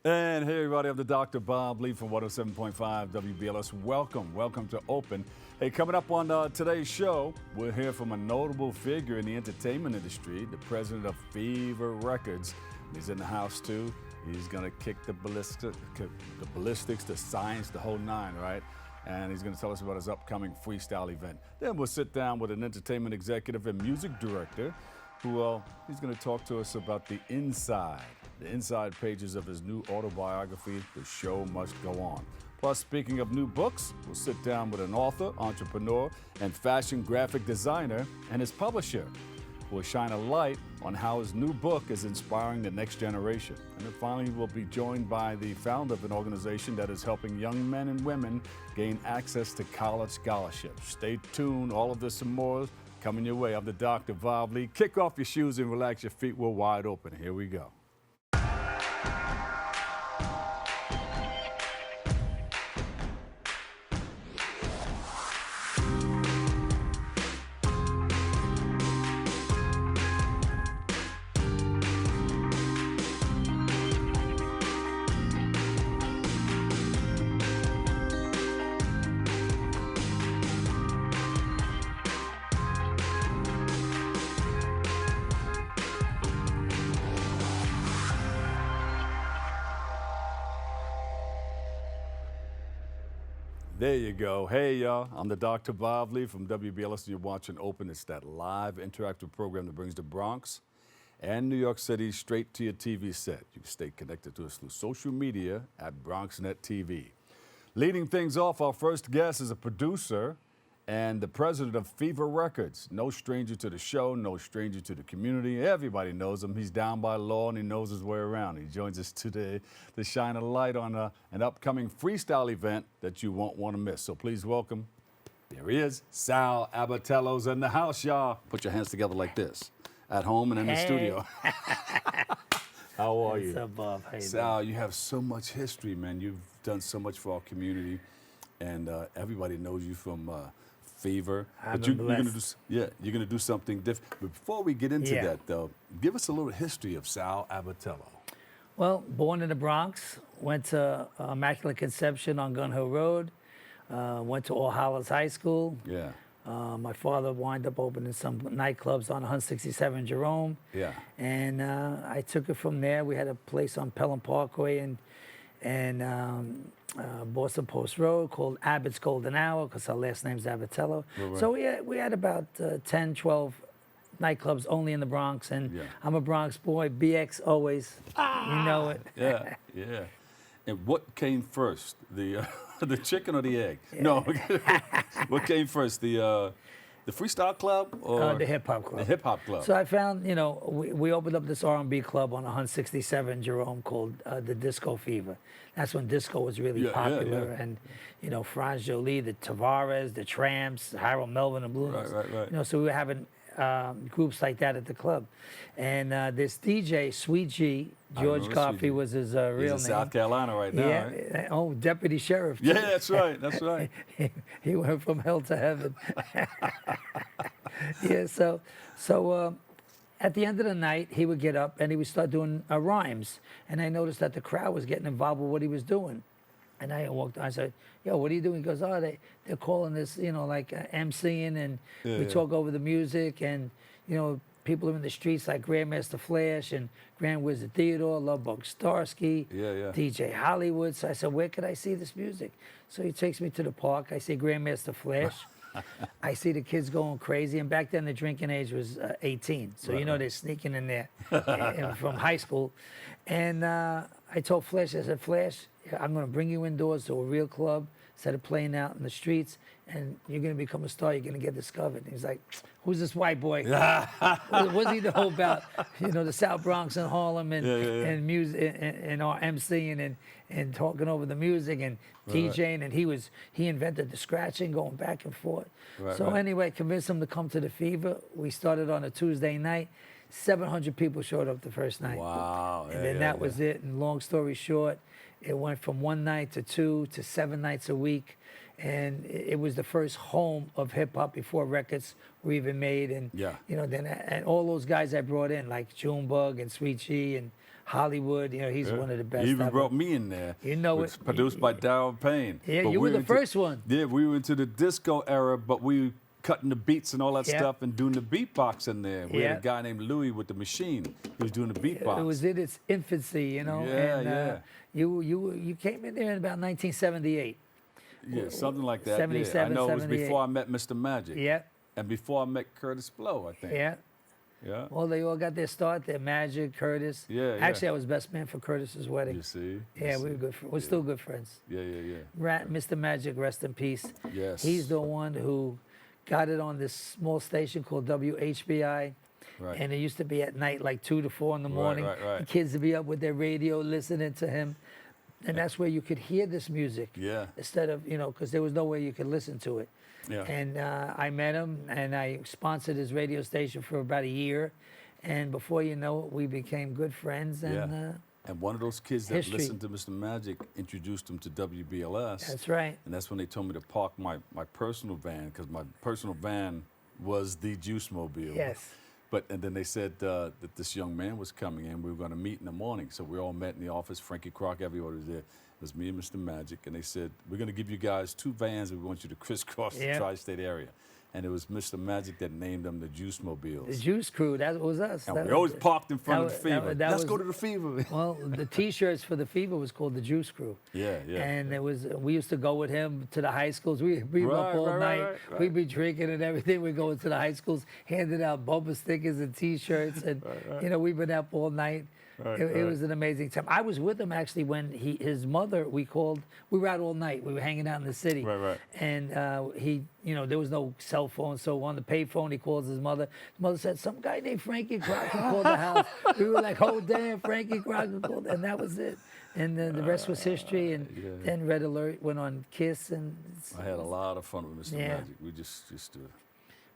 And hey everybody, I'm the Dr. Bob Lee from 107.5 WBLS. Welcome to Open. Hey, coming up on today's show, we'll hear from a notable figure in the entertainment industry, the president of Fever Records. He's in the house too. He's gonna kick the ballistics, the science, the whole nine, right? And he's gonna tell us about his upcoming freestyle event. Then we'll sit down with an entertainment executive and music director who he's gonna talk to us about the inside pages of his new autobiography, The Show Must Go On. Plus, speaking of new books, we'll sit down with an author, entrepreneur, and fashion graphic designer and his publisher, who will shine a light on how his new book is inspiring the next generation. And then finally, we'll be joined by the founder of an organization that is helping young men and women gain access to college scholarships. Stay tuned, all of this and more coming your way. I'm the Dr. Bob Lee. Kick off your shoes and relax your feet. We're wide open. Here we go. There you go. Hey, y'all. I'm the Dr. Bob Lee from WBLS. You're watching Open. It's that live interactive program that brings the Bronx and New York City straight to your TV set. You can stay connected to us through social media at BronxNet TV. Leading things off, our first guest is a producer and the president of Fever Records. No stranger to the show, no stranger to the community. Everybody knows him. He's down by law and he knows his way around. He joins us today to shine a light on an upcoming freestyle event that you won't want to miss. So please welcome, there he is, Sal Abatiello's in the house, y'all. Put your hands together like this, at home and in the studio. How are you? What's up, Bob? How you Sal, doing? you have so much history, man. You've done so much for our community, and everybody knows you from Fever. I've But been you're gonna do something different. But before we get into Yeah. that, though, give us a little history of Sal Abatiello. Well, born in the Bronx, went to Immaculate Conception on Gun Hill Road, went to All Hallows High School. Yeah, My father wound up opening some nightclubs on 167 Jerome. yeah. And I took it from there. We had a place on Pelham Parkway and Boston Post Road called Abbott's Golden Hour because our last name's Abatiello. Right. So we had about 10, 12 nightclubs only in the Bronx. And Yeah. I'm a Bronx boy, BX always, you know it. Yeah, yeah. And what came first, the the chicken or the egg? No. What came first, the freestyle club or The hip hop club. the hip hop club? So I found, we opened up this R&B club on 167 Jerome called the Disco Fever. That's when disco was really Yeah, popular, yeah. and Franz Jolie, the Tavares, the Tramps, Harold Melvin, and Blue Notes. Right. So we were having groups like that at the club, and this DJ Sweet G, George remember Coffey Sweet G. was his He's real in name. South Carolina right now, Yeah. right? Oh, deputy sheriff. Yeah, that's right. That's right. He went from hell to heaven. Yeah, so at the end of the night, he would get up and he would start doing rhymes. And I noticed that the crowd was getting involved with what he was doing. And I walked on, I said, yo, what are you doing? He goes, oh, they're calling this, like MCing, and we talk over the music, and, people are in the streets like Grandmaster Flash and Grand Wizard Theodore, Lovebug Starsky, Yeah. DJ Hollywood. So I said, where could I see this music? So he takes me to the park. I see Grandmaster Flash. I see the kids going crazy. And back then, the drinking age was 18. So, they're sneaking in there from high school. And I told Flash, I said, Flash, I'm going to bring you indoors to a real club instead of playing out in the streets, and you're going to become a star. You're going to get discovered. And he's like, who's this white boy? What's he know about, the South Bronx and Harlem and music and our MCing and talking over the music and DJing, and he invented the scratching, going back and forth. Anyway, convinced him to come to the Fever. We started on a Tuesday night. 700 people showed up the first night. Wow. And then that was it. And long story short, it went from one night to 2 to 7 nights a week. And it was the first home of hip hop before records were even made. And, then and all those guys I brought in, like Junebug and Sweet G and Hollywood. You know, he's one of the best. He even ever. brought me in there. You know it's it. produced by Darryl Payne. Yeah, But you were the first one. Yeah, we were into the disco era, but we cutting the beats and all that Yeah. stuff and doing the beatbox in there. We had Yeah. a guy named Louis with the machine. He was doing the beatbox. It was in its infancy, you know. Yeah, and, yeah. You came in there in about 1978. Yeah, something like that. Yeah. I 77, know it was 78. before I met Mr. Magic. Yeah, And before I met Curtis Blow, I think. yeah. Yeah. Well, they all got their start there. Magic, Curtis. Yeah, yeah. Actually, I was best man for Curtis's wedding. You see? Yeah, we were good. We're still good friends. Yeah, yeah, yeah. Mr. Magic, rest in peace. Yes. He's the one who got it on this small station called WHBI. Right. And it used to be at night, like 2 to 4 in the morning. right. The kids would be up with their radio listening to him. And that's where you could hear this music. Yeah. Instead of, because there was no way you could listen to it. Yeah. And I met him, and I sponsored his radio station for about a year. And before you know it, we became good friends. And Yeah. And one of those kids that history. listened to Mr. Magic introduced him to WBLS. that's right. And that's when they told me to park my personal van, because my personal van was the Juice Mobile. Yes. And then they said that this young man was coming and we were going to meet in the morning. So we all met in the office. Frankie Crock, everybody was there. It was me and Mr. Magic. And they said, we're going to give you guys 2 vans and we want you to crisscross the Yeah. tri-state area. And it was Mr. Magic that named them the Juice Mobiles. The Juice Crew, that was us. And That we was- always parked in front of that the wa- Fever. that Let's was- go to the Fever. Well, the T-shirts for the Fever was called the Juice Crew. Yeah, yeah. And it was we used to go with him to the high schools. We'd be up Right, all right, night. right. We'd be drinking and everything. We'd go into the high schools, handing out bumper stickers and T-shirts, and we've been up all night. It was an amazing time. I was with him actually when his mother. We were out all night. We were hanging out in the city. Right. And there was no cell phone, so on the payphone he calls his mother. His mother said some guy named Frankie Crocker called the house. We were like, oh damn, Frankie Crocker called, and that was it. And then the rest was history. And then Red Alert went on Kiss, and I had a lot of fun with Mr. Yeah. Magic. We just Fever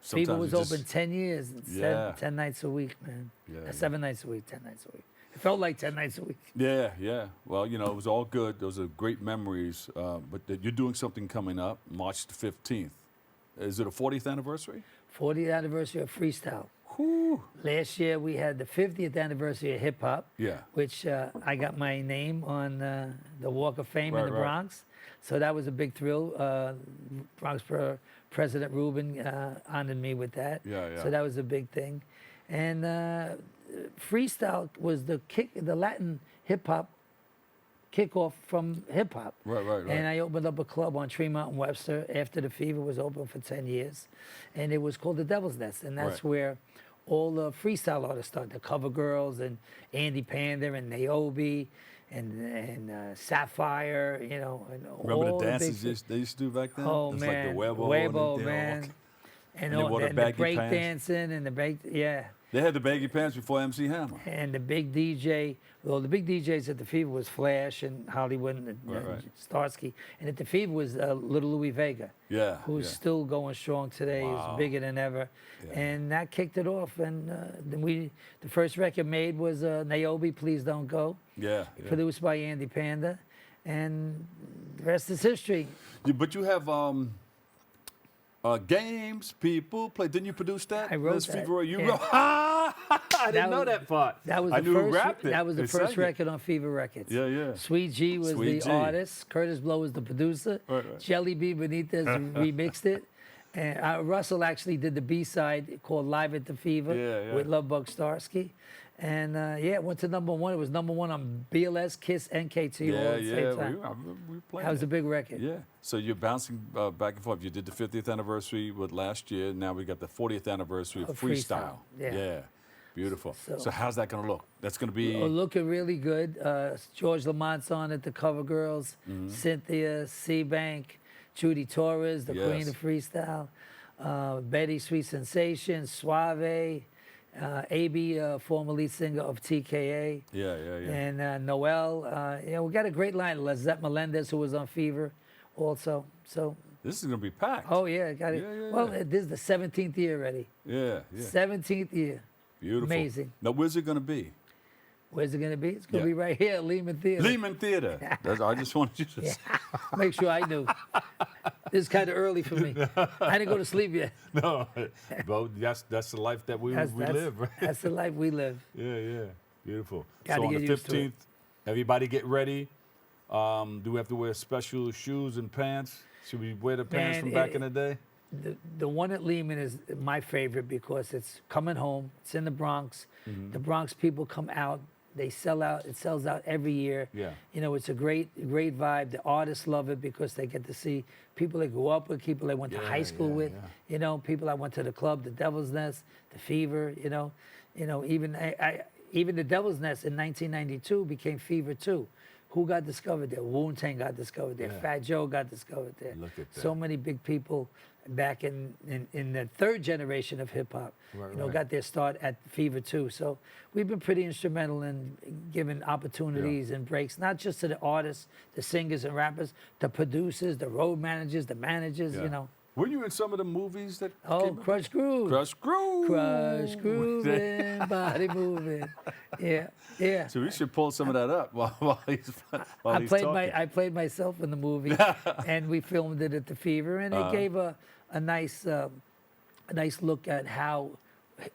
sometimes was we open 10 years, Yeah. 10 nights a week, man. Yeah, 7 nights a week, 10 nights a week. It felt like 10 nights a week. Yeah. Well, it was all good. Those are great memories. But you're doing something coming up, March the 15th. Is it a 40th anniversary? 40th anniversary of Freestyle. Whew. Last year we had the 50th anniversary of hip hop, Yeah. which I got my name on the Walk of Fame in the Right. Bronx. So that was a big thrill. Bronx President Rubin honored me with that. Yeah. So that was a big thing. And Freestyle was the Latin hip hop kickoff from hip hop. Right. And I opened up a club on Tremont and Webster after the Fever was open for 10 years. And it was called the Devil's Nest. And that's Right. where all the freestyle artists started. The Cover Girls and Andy Panda and Niobe and Sapphire, and Remember all the dances big, they used to do back then? Oh, It was man. like the Webo, Webo, and man. And they wore the the baggy break pants. dancing and the break, yeah. They had the baggy pants before MC Hammer. And the big DJ, the big DJs at the Fever was Flash and Hollywood and Right. Starsky. And at the Fever was Little Louis Vega, Yeah. who's yeah. still going strong today. Wow. He's bigger than ever. Yeah. And that kicked it off. And then the first record made was Niobe, Please Don't Go, Yeah. produced by Andy Panda. And the rest is history. But you have games people play. Didn't you produce that? I wrote This that, Fever, you yeah. wrote. I didn't know was- that part. That was I the knew first. who rapped it. That was the They first sang it. record on Fever Records. Yeah. Sweet G was Sweet the G. artist. Curtis Blow was the producer. Right. Jelly Bean Benitez remixed it. And Russell actually did the B-side called Live at the Fever Yeah. with Lovebug Starsky. And it went to #1. It was #1 on BLS, Kiss, and KT all at the same time. We played That was it. a big record. Yeah. So you're bouncing back and forth. You did the 50th anniversary with last year. Now we got the 40th anniversary of Of Freestyle. Freestyle, yeah. Beautiful. So- So how's that going to look? That's going to be. Looking really good. George Lamont's on it, the Cover Girls, Cynthia Seabank, Judy Torres, the Queen Yes. of Freestyle, Betty Sweet Sensation, Suave, AB, former lead singer of TKA, Yeah. and Noel. We got a great line. Lizette Melendez, who was on Fever, also. So, This is going to be packed. got it. Yeah. Well, this is the 17th year already. Yeah. 17th year. Beautiful. Amazing. Now, where's it going to be? Where's it going to be? It's going to Yeah. be right here at Lehman Theater. Lehman Theater. I just wanted you to say. Make sure I knew. This is kind of early for me. I didn't go to sleep yet. No, but that's the life that we live, right? That's the life we live. Yeah. Beautiful. Gotta So on get the used to it. 15th, everybody get ready. Do we have to wear special shoes and pants? Should we wear the pants Man, from back in the day? The one at Lehman is my favorite because it's coming home. It's in the Bronx. Mm-hmm. The Bronx people come out. They sell out. It sells out every year. Yeah. You know, it's a great vibe. The artists love it because they get to see people they grew up with, people they went to high school with. yeah. You know, people I went to the club, the Devil's Nest, the Fever. You know, even the Devil's Nest in 1992 became Fever 2. Who got discovered there? Wu-Tang got discovered there. Yeah. Fat Joe got discovered there. Look at that. So many big people back in the third generation of hip hop, Right. got their start at Fever 2. So we've been pretty instrumental in giving opportunities and breaks, not just to the artists, the singers and rappers, the producers, the road managers, the managers. Yeah. You know. Were you in some of the movies that Oh, came out? Crush Groove. Crush Groove. Crush Grooving, body moving. Yeah, yeah. So we should pull some of that up while he's talking. I played myself in the movie, and we filmed it at the Fever, and it gave a nice look at how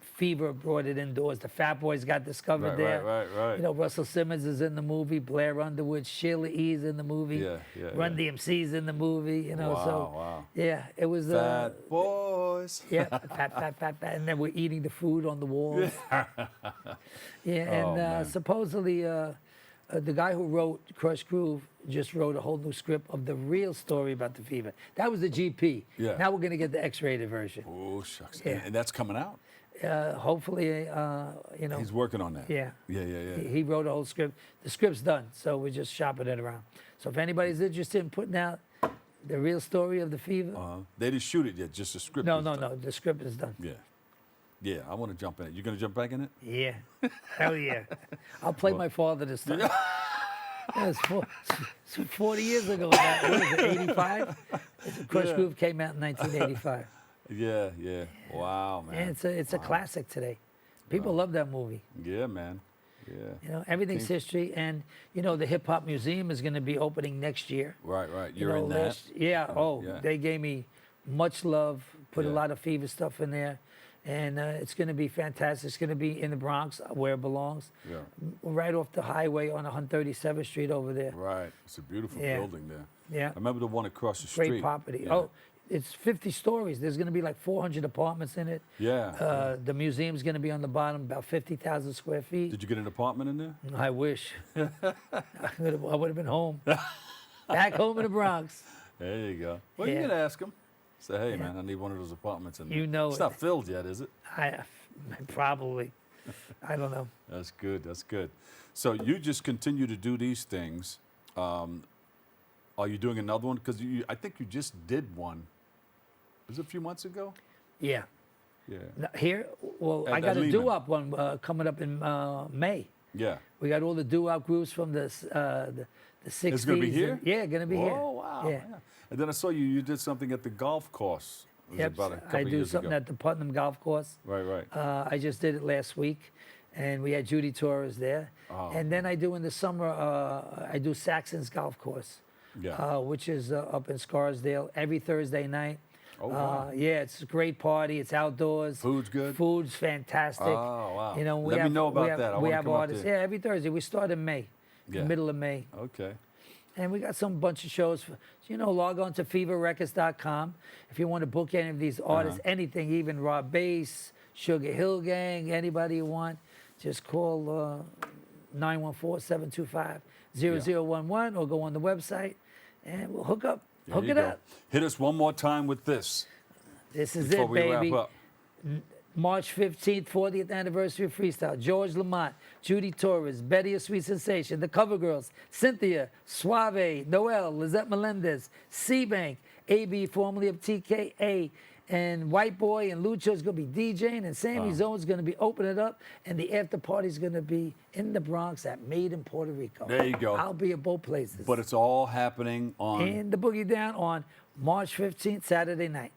Fever brought it indoors. The Fat Boys got discovered there. Right. You know, Russell Simmons is in the movie. Blair Underwood, Sheila E.'s in the movie. Yeah. Run DMC's in the movie. You know, Wow. yeah, it was. Fat Boys. Yeah, fat, and then we're eating the food on the walls. Yeah, and man. supposedly the guy who wrote Crush Groove just wrote a whole new script of the real story about the Fever. That was the GP. Yeah. Now we're gonna get the X-rated version. Oh, shucks. Yeah. And that's coming out? Hopefully, He's working on that. Yeah. Yeah. He wrote a whole script. The script's done, so we're just shopping it around. So if anybody's interested in putting out the real story of the Fever, They didn't shoot it yet, just the script. no, is done. the script is done. Yeah, I want to jump in it. You going to jump back in it? Yeah, hell yeah. I'll play my father this time. That was 40 years ago. Now. What is it, 85? Crush Groove came out in 1985. Yeah. Wow, man. And it's a classic today. People love that movie. Yeah, man. Yeah. You know, everything's history. And, the Hip Hop Museum is going to be opening next year. Right. You're in that? Yeah. yeah. They gave me much love, put a Yeah. lot of Fever stuff in there. And it's going to be fantastic. It's going to be in the Bronx, where it belongs. Yeah. Right off the highway on 137th Street over there. Right. It's a beautiful Yeah. building there. Yeah. I remember the one across the street. Great property. Yeah. Oh, it's 50 stories. There's going to be like 400 apartments in it. Yeah. The museum's going to be on the bottom, about 50,000 square feet. Did you get an apartment in there? I wish. I would have been home. Back home in the Bronx. There you go. Well, Yeah. you can ask him. Say, hey, man, I need one of those apartments in there. You know It's it. not filled yet, is it? Probably. I don't know. That's good. So you just continue to do these things. Are you doing another one? Because I think you just did one. Was it a few months ago? Yeah. Yeah. Here, well, I At got a Lehman. doo-wop one coming up in May. Yeah. We got all the doo-wop groups from the 60s. It's going to be here? Yeah, going to be here. Oh, wow. Yeah. And then I saw you did something at the golf course. It was Yep. about a couple I do years something ago. at the Putnam Golf Course. Right. I just did it last week, and we had Judy Torres there. Oh. And then I do in the summer, I do Saxon's Golf Course, Yeah. which is up in Scarsdale every Thursday night. Oh, wow. Yeah, it's a great party. It's outdoors. Food's good? Food's fantastic. Oh, wow. You know, Let me know about we have, that. I we wanna have come up artists. there. Yeah, every Thursday. We start in May, Yeah. the middle of May. Okay. And we got some bunch of shows. Log on to feverrecords.com if you want to book any of these artists, anything, even Rob Bass, Sugar Hill Gang, anybody you want. Just call 914-725-0011 or go on the website and we'll hook up. There Hook you it go. up. Hit us one more time with this This is before it, we baby. wrap up. March 15th, 40th anniversary of Freestyle. George Lamont, Judy Torres, Betty a Sweet Sensation, The Cover Girls, Cynthia, Suave, Noel, Lizette Melendez, C-Bank, AB, formerly of TKA, and White Boy and Lucho's going to be DJing, and Sammy Zone's going to be opening it up, and the after party's going to be in the Bronx at Made in Puerto Rico. There you go. I'll be at both places. But it's all happening in the Boogie Down on March 15th, Saturday night,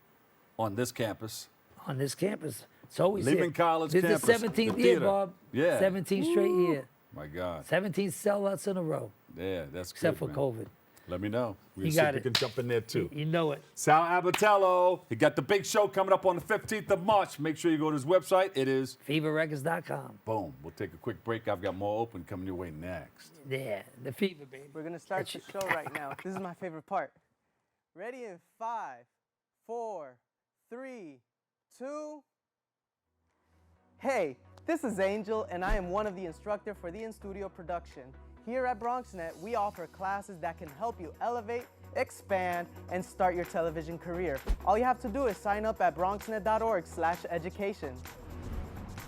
on this campus. on this campus. It's always Lehman here. College This campus, is the 17th year, theater. Bob. Yeah. 17th straight year. My God. 17 sellouts in a row, Yeah, that's except good, for man. COVID. Let me know. You See got if we it. can jump in there too. You know it. Sal Abatiello, he got the big show coming up on the 15th of March. Make sure you go to his website. It is FeverRecords.com. boom. We'll take a quick break. I've got more open coming your way next. Yeah, the Fever, baby. We're gonna start the show right now. This is my favorite part. Ready in 5, 4, 3, 2. Hey, this is Angel, and I am one of the instructors for the in-studio production. Here at BronxNet, we offer classes that can help you elevate, expand, and start your television career. All you have to do is sign up at bronxnet.org/education.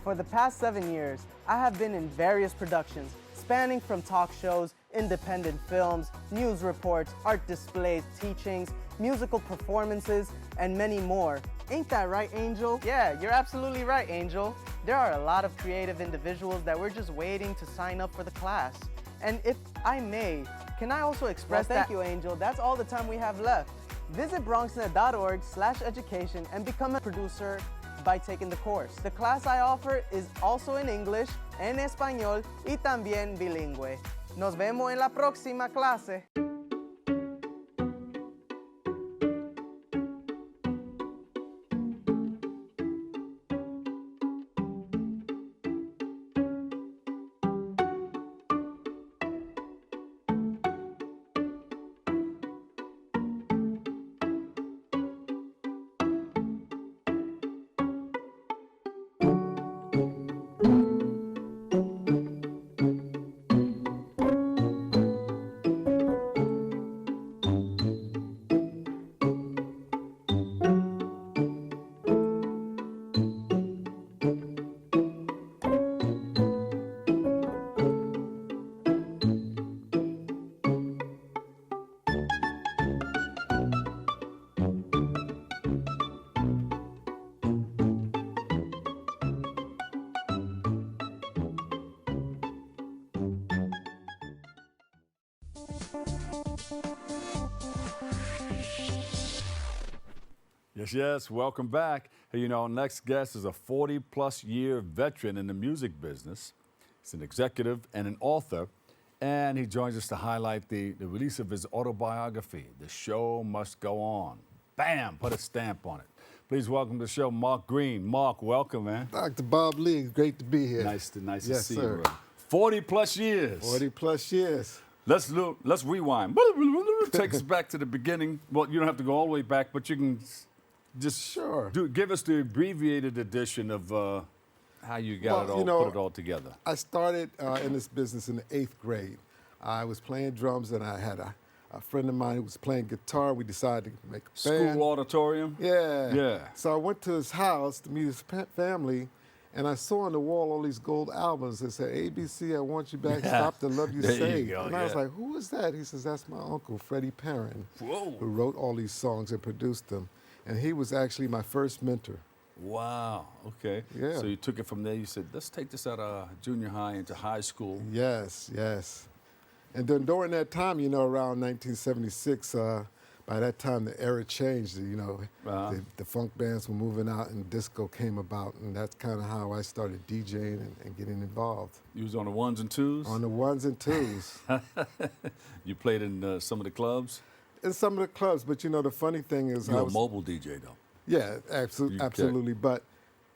For the past 7 years, I have been in various productions, spanning from talk shows, independent films, news reports, art displays, teachings, musical performances, and many more. Ain't that right, Angel? Yeah, you're absolutely right, Angel. There are a lot of creative individuals that we're just waiting to sign up for the class. And if I may, can I also express thank you, Angel. That's all the time we have left. Visit bronxnet.org/education and become a producer by taking the course. The class I offer is also in English, en español y también bilingüe. Nos vemos en la próxima clase. Yes, welcome back. Hey, you know, our next guest is a 40-plus year veteran in the music business. He's an executive and an author, and he joins us to highlight the release of his autobiography, The Show Must Go On. Bam, put a stamp on it. Please welcome to the show, Mark Green. Mark, welcome, man. Dr. Bob Lee, great to be here. Nice to Yes, see sir. you, bro. 40-plus years. 40-plus years. Let's rewind. Take us back to the beginning. Well, you don't have to go all the way back, but you can just Sure. give us the abbreviated edition of how you got Well, you know, put it all together. I started in this business in the 8th grade. I was playing drums, and I had a friend of mine who was playing guitar. We decided to make a band. School auditorium? Yeah. Yeah. So I went to his house to meet his family, and I saw on the wall all these gold albums that said, ABC, I Want You Back, Stop the Love You There you Say. go, And I was yeah. like, who is that? He says, that's my uncle, Freddie Perrin, Whoa. who wrote all these songs and produced them. And he was actually my first mentor. Wow. Okay. Yeah. So you took it from there. You said, let's take this out of junior high into high school. Yes, yes. And then during that time, you know, around 1976, by that time the era changed. You know, the funk bands were moving out and disco came about, and that's kind of how I started DJing and getting involved. You was on the ones and twos? On the ones and twos. You played in some of the clubs? In some of the clubs, but you know, the funny thing is, You're a mobile DJ, though. Yeah, Okay. absolutely. But,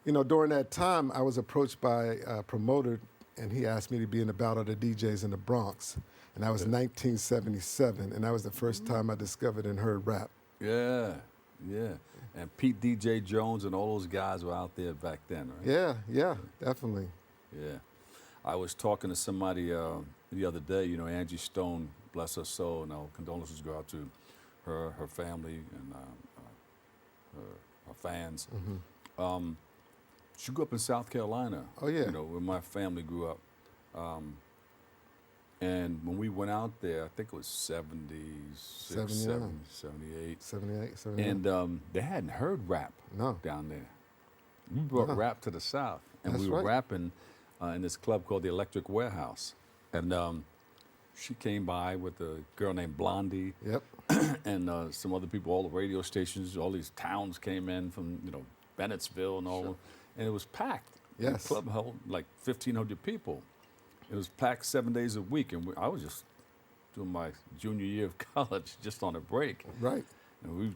you know, during that time, I was approached by a promoter, and he asked me to be in the Battle of the DJs in the Bronx. And that was 1977, and that was the first time I discovered and heard rap. Yeah, yeah. And Pete DJ Jones and all those guys were out there back then, right? Yeah, definitely. Yeah. I was talking to somebody the other day, you know, Angie Stone, bless her soul, and our condolences go out to her family and her fans. Mm-hmm. She grew up in South Carolina. Oh, yeah. You know, where my family grew up. And when we went out there, I think it was 76, 79. 78. 78, 79. And they hadn't heard rap No. down there. We brought No. rap to the South. And That's we were right. rapping in this club called the Electric Warehouse. And she came by with a girl named Blondie. Yep. And some other people, all the radio stations, all these towns came in from, you know, Bennettsville and all. Sure. And it was packed. Yes. The club held like 1,500 people. It was packed 7 days a week. And I was just doing my junior year of college, just on a break. Right. And we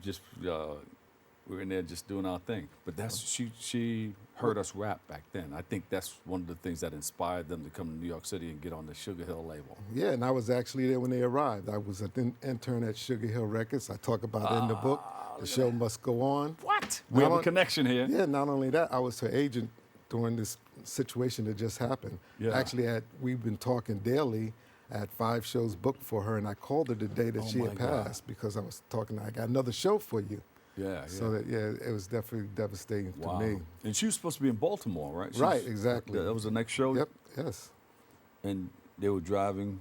were in there just doing our thing. But she heard us rap back then. I think that's one of the things that inspired them to come to New York City and get on the Sugar Hill label. Yeah, and I was actually there when they arrived. I was an intern at Sugar Hill Records. I talk about it in the book. The show must go on. What? We have a connection here. Yeah, not only that, I was her agent during this situation that just happened. Yeah. Actually, we've been talking daily. I had 5 shows booked for her, and I called her the day that she had passed because I was talking, I got another show for you. Yeah, So that, it was definitely devastating to me. And she was supposed to be in Baltimore, right? Right, exactly. That was the next show? Yep, yes. And they were driving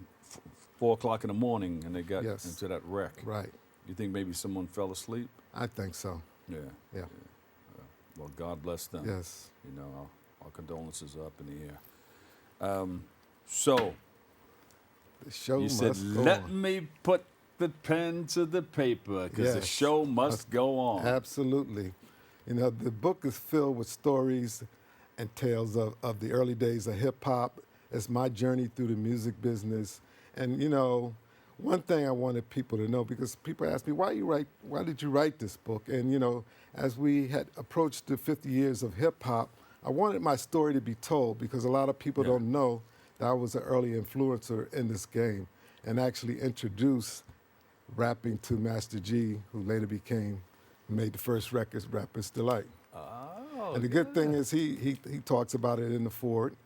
4 o'clock in the morning, and they got into that wreck. Right. You think maybe someone fell asleep? I think so. Yeah. Yeah. Well, God bless them. Yes. You know, our condolences are up in the air. So, the show you must said, go let on. me put the pen to the paper because the show must go on. Absolutely. You know, the book is filled with stories and tales of the early days of hip hop. It's my journey through the music business. And, you know, one thing I wanted people to know, because people ask me, why did you write this book? And, you know, as we had approached the 50 years of hip hop, I wanted my story to be told because a lot of people don't know that I was an early influencer in this game and actually introduced rapping to Master G, who later made the first records, Rapper's Delight. Oh, and the good thing is he talks about it in the Ford,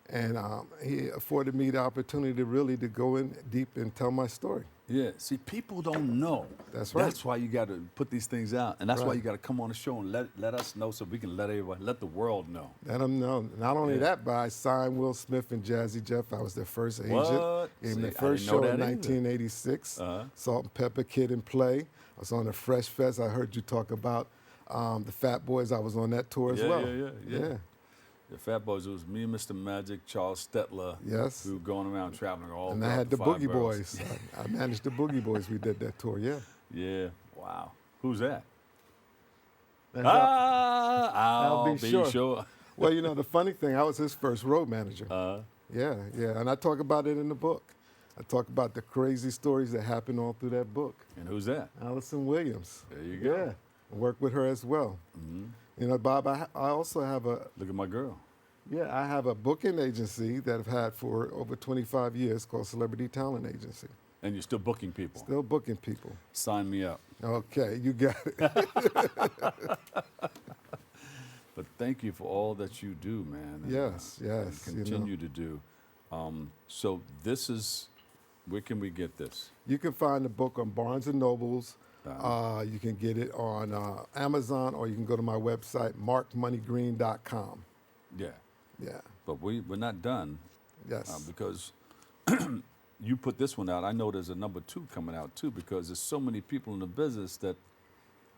and he afforded me the opportunity to go in deep and tell my story. Yeah, see, people don't know. That's right. That's why you got to put these things out, and that's why you got to come on the show and let us know so we can let the world know. Let them know. Not only that, but I signed Will Smith and Jazzy Jeff. I was their first agent. What? Gave them See, the first I didn't know show in that either. 1986. Salt and Pepper Kid and Play. I was on the Fresh Fest. I heard you talk about the Fat Boys. I was on that tour as well. Yeah. The Fat Boys, it was me, Mr. Magic, Charles Stetler. Yes. We were going around traveling all And I had the Boogie Boys. I managed the Boogie Boys. We did that tour, Yeah. Wow. Who's that? That's I'll be sure. Well, you know, the funny thing, I was his first road manager. Yeah. And I talk about it in the book. I talk about the crazy stories that happened all through that book. And who's that? Allison Williams. There you go. Yeah. I worked with her as well. Mm-hmm. You know, Bob, I also have Look at my girl. Yeah, I have a booking agency that I've had for over 25 years called Celebrity Talent Agency. And you're still booking people. Still booking people. Sign me up. Okay, you got it. But thank you for all that you do, man. And, Yes. And continue to do. So this is, where can we get this? You can find the book on Barnes & Nobles. You can get it on Amazon, or you can go to my website, markmoneygreen.com. Yeah. Yeah. But we're not done. Yes. Because you put this one out. I know there's a number 2 coming out too, because there's so many people in the business that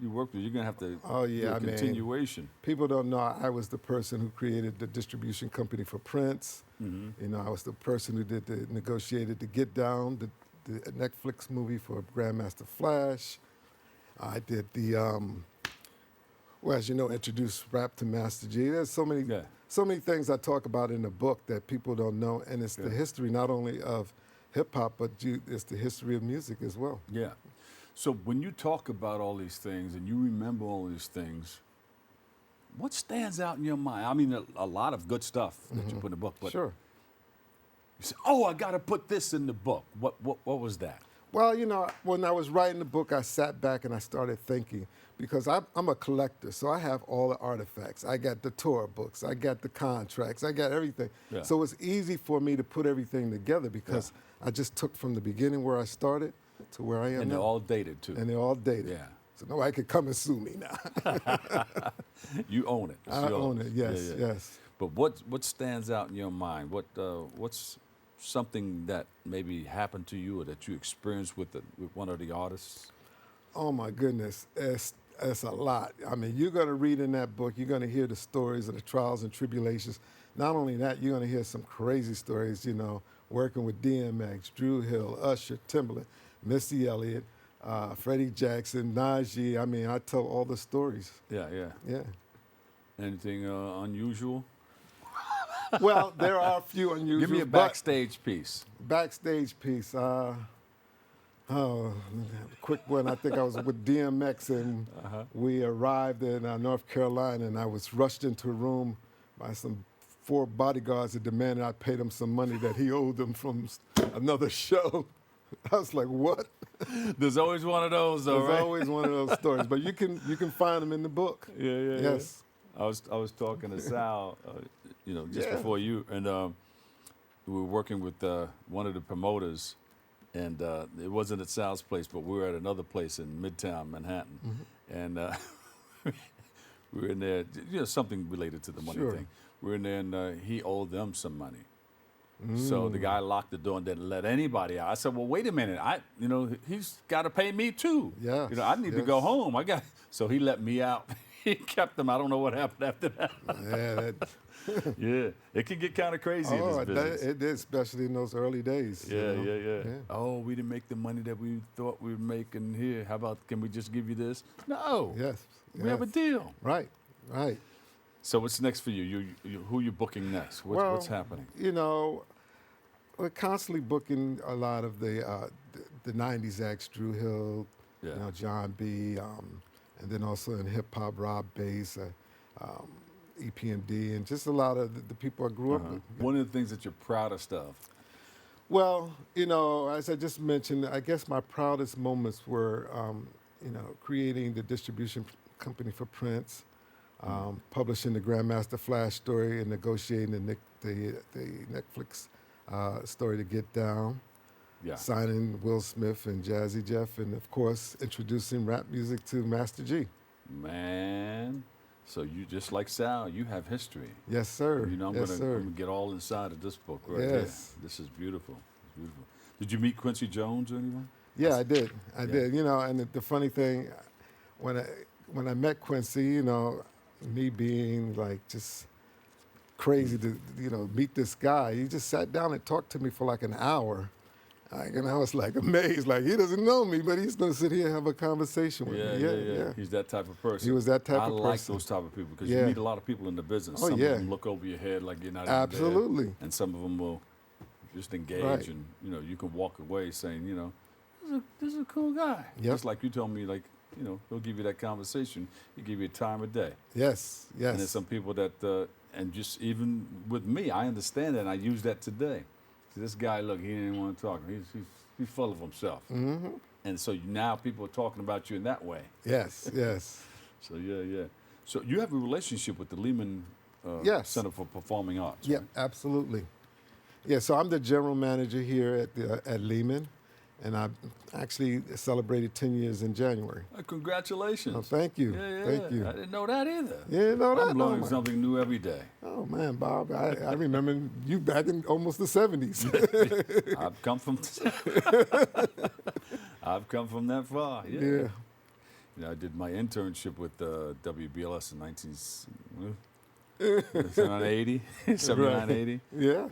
you work with. You're gonna have to do a continuation. People don't know I was the person who created the distribution company for Prince. You know, I was the person who negotiated the Get Down, the Netflix movie for Grandmaster Flash. I did the, well, as you know, introduced rap to Master G. There's so many things I talk about in the book that people don't know, and it's the history not only of hip hop, but it's the history of music as well. Yeah. So when you talk about all these things and you remember all these things, what stands out in your mind? I mean, a lot of good stuff that you put in the book, but Sure. you say, "Oh, I got to put this in the book." What was that? Well, you know, when I was writing the book, I sat back and I started thinking, because I'm a collector, so I have all the artifacts. I got the tour books, I got the contracts, I got everything. Yeah. So it's easy for me to put everything together because I just took from the beginning where I started to where I am now. And they're all dated too. And they're all dated. Yeah. So nobody could come and sue me now. You own it. It's I yours. own it, yes, yes. But what stands out in your mind? What's something that maybe happened to you or that you experienced with one of the artists? Oh my goodness, it's a lot. I mean, you're going to read in that book, you're going to hear the stories of the trials and tribulations. Not only that, you're going to hear some crazy stories, you know, working with DMX, Drew Hill, Usher, Timbaland, Missy Elliott, Freddie Jackson, Najee. I mean, I tell all the stories. Yeah. Anything unusual? Well, there are a few unusual. Give me a backstage piece. Backstage piece. Oh, quick one. I think I was with DMX, and we arrived in North Carolina, and I was rushed into a room by some 4 bodyguards that demanded I pay them some money that he owed them from another show. I was like, what? There's always one of those, though, There's right? always one of those stories, but you can find them in the book. Yeah. Yes. I was talking to Sal, just Yeah. before you, and we were working with one of the promoters, and it wasn't at Sal's place, but we were at another place in Midtown Manhattan, and we were in there, something related to the money Sure. thing. We were in there, and he owed them some money. So the guy locked the door and didn't let anybody out. I said, well, wait a minute. He's got to pay me too. Yes, I need to go yes. home. So he let me out. He kept them. I don't know what happened after that. Yeah, Yeah, it can get kind of crazy in this business. it did, especially in those early days. Yeah. Oh, we didn't make the money that we thought we would make in here. How about, can we just give you this? No. Yes. We have a deal. Right. So what's next for you? Who you booking next? What's happening? We're constantly booking a lot of the 90s acts, Drew Hill, John B., and then also in hip-hop, Rob Bass, EPMD, and just a lot of the people I grew up with. One of the things that you're proudest of? Well, as I just mentioned, I guess my proudest moments were, creating the distribution company for Prince, publishing the Grandmaster Flash story, and negotiating the Netflix story to Get Down, signing Will Smith and Jazzy Jeff, and of course introducing rap music to Master G. Man, so you just like Sal, you have history. Yes, sir. I'm gonna get all inside of this book right here. This is beautiful. It's beautiful. Did you meet Quincy Jones or anyone? Yeah, I did. I did. And the funny thing, when I met Quincy, me being like just crazy to meet this guy, he just sat down and talked to me for like an hour. And I was like amazed, like he doesn't know me, but he's gonna sit here and have a conversation with me. Yeah. He's that type of person. He was that type of person. I like those type of people because you meet a lot of people in the business. Some of them look over your head like you're not even there, and some of them will just engage, and you can walk away saying, this is a cool guy. Just like you told me, like he'll give you that conversation. He'll give you a time of day. Yes. And there's some people that, and just even with me, I understand that, and I use that today. So this guy, look, he didn't want to talk. He's full of himself. Mm-hmm. And so now people are talking about you in that way. Yes. So, yeah. So you have a relationship with the Lehman Center for Performing Arts, Yeah, right? absolutely. Yeah, so I'm the general manager here at Lehman, and I actually celebrated 10 years in January. Congratulations. Oh, thank you. Yeah. Thank you. I didn't know that either. You didn't know that? I'm learning something new every day. Oh, man, Bob, I remember you back in almost the 70s. I've come from that far. Yeah. I did my internship with WBLS in 1980, 79, 80. Yeah.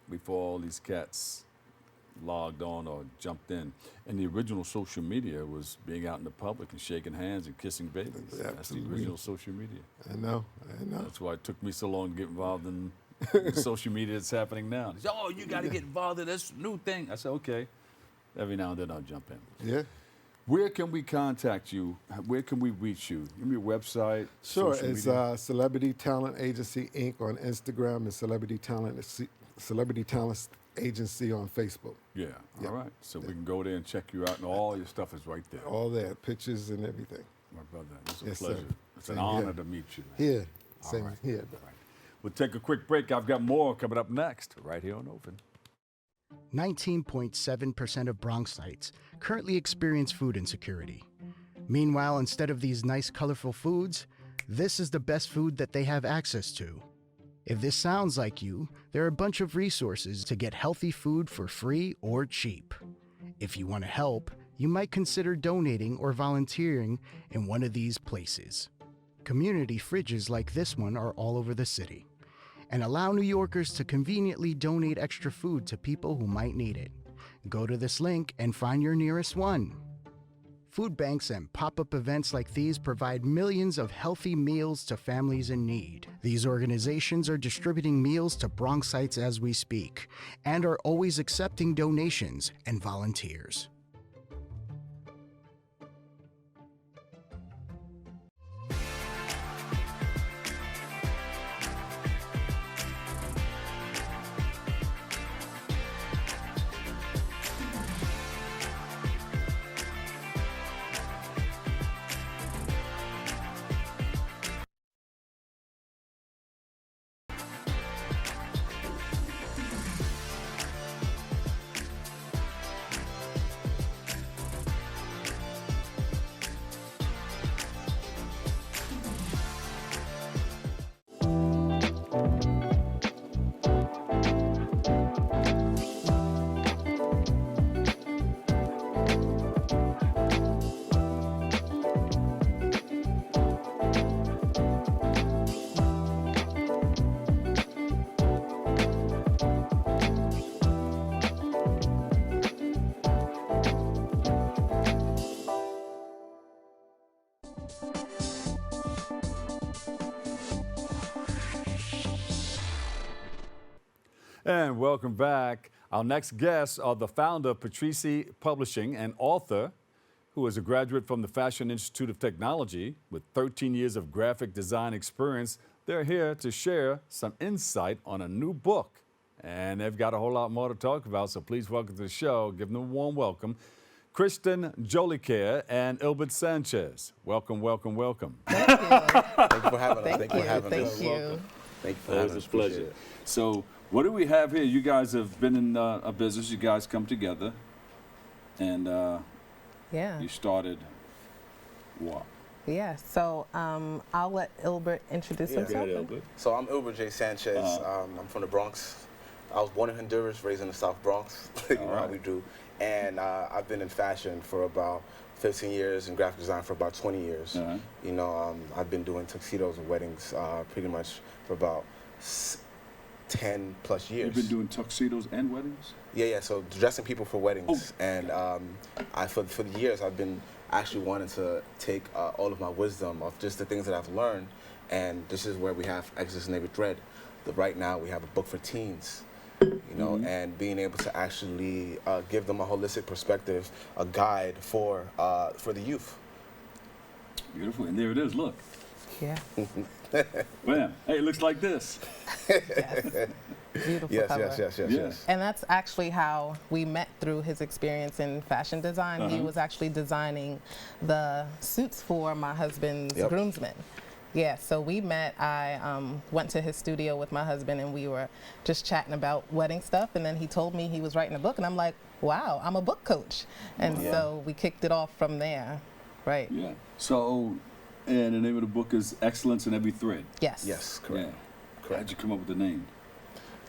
Before all these cats logged on or jumped in. And the original social media was being out in the public and shaking hands and kissing babies. Absolutely. That's the original social media. I know. That's why it took me so long to get involved in the social media that's happening now. They say, oh, you got to get involved in this new thing. I said, okay. Every now and then I'll jump in. Yeah. Where can we contact you? Where can we reach you? Give me a website. Sure. social It's media. Celebrity Talent Agency, Inc. on Instagram and Celebrity Talent Agency on Facebook. Yeah. All right. So we can go there and check you out, and all your stuff is right there. All there, pictures and everything. My brother, it's a Yes, sir. pleasure. It's an Same honor here. to meet you. Here. All Same right. here. All right. We'll take a quick break. I've got more coming up next, right here on Open. 19.7% of Bronxites currently experience food insecurity. Meanwhile, instead of these nice, colorful foods, this is the best food that they have access to. If this sounds like you, there are a bunch of resources to get healthy food for free or cheap. If you want to help, you might consider donating or volunteering in one of these places. Community fridges like this one are all over the city and allow New Yorkers to conveniently donate extra food to people who might need it. Go to this link and find your nearest one. Food banks and pop-up events like these provide millions of healthy meals to families in need. These organizations are distributing meals to Bronxites as we speak, and are always accepting donations and volunteers. And welcome back. Our next guests are the founder of Patrici Publishing and author, who is a graduate from the Fashion Institute of Technology with 13 years of graphic design experience. They're here to share some insight on a new book. And they've got a whole lot more to talk about, so please welcome to the show. Give them a warm welcome. Christen Jolicoeur and Ilbert Sanchez. Welcome, welcome, welcome. Thank you. Thank you for having us. Thank you. Thank you. Thank you for having us. It's a pleasure. So, what do we have here? You guys have been in a business. You guys come together, and Yeah. you started what? Yeah. So I'll let Ilbert introduce himself. So I'm Ilbert J. Sanchez. I'm from the Bronx. I was born in Honduras, raised in the South Bronx. You know how we do. And I've been in fashion for about 15 years and graphic design for about 20 years. You know, I've been doing tuxedos and weddings pretty much for about 10 plus years. You've been doing tuxedos and weddings? Yeah. So dressing people for weddings. And for the years, I've been actually wanting to take all of my wisdom of just the things that I've learned. And this is where we have Exodus and Every Thread. Right now, we have a book for teens. You know, and being able to actually give them a holistic perspective, a guide for the youth. Beautiful, and there it is. Look. Yeah. Bam. Hey, it looks like this. Yes. Beautiful cover. Yes. And that's actually how we met through his experience in fashion design. He was actually designing the suits for my husband's groomsmen. Yeah, so we met. I went to his studio with my husband, and we were just chatting about wedding stuff. And then he told me he was writing a book, and I'm like, wow, I'm a book coach. And so we kicked it off from there, right? Yeah. So, and the name of the book is Excellence in Every Thread. Yes. Yes, correct. Yeah. Correct. How'd you come up with the name?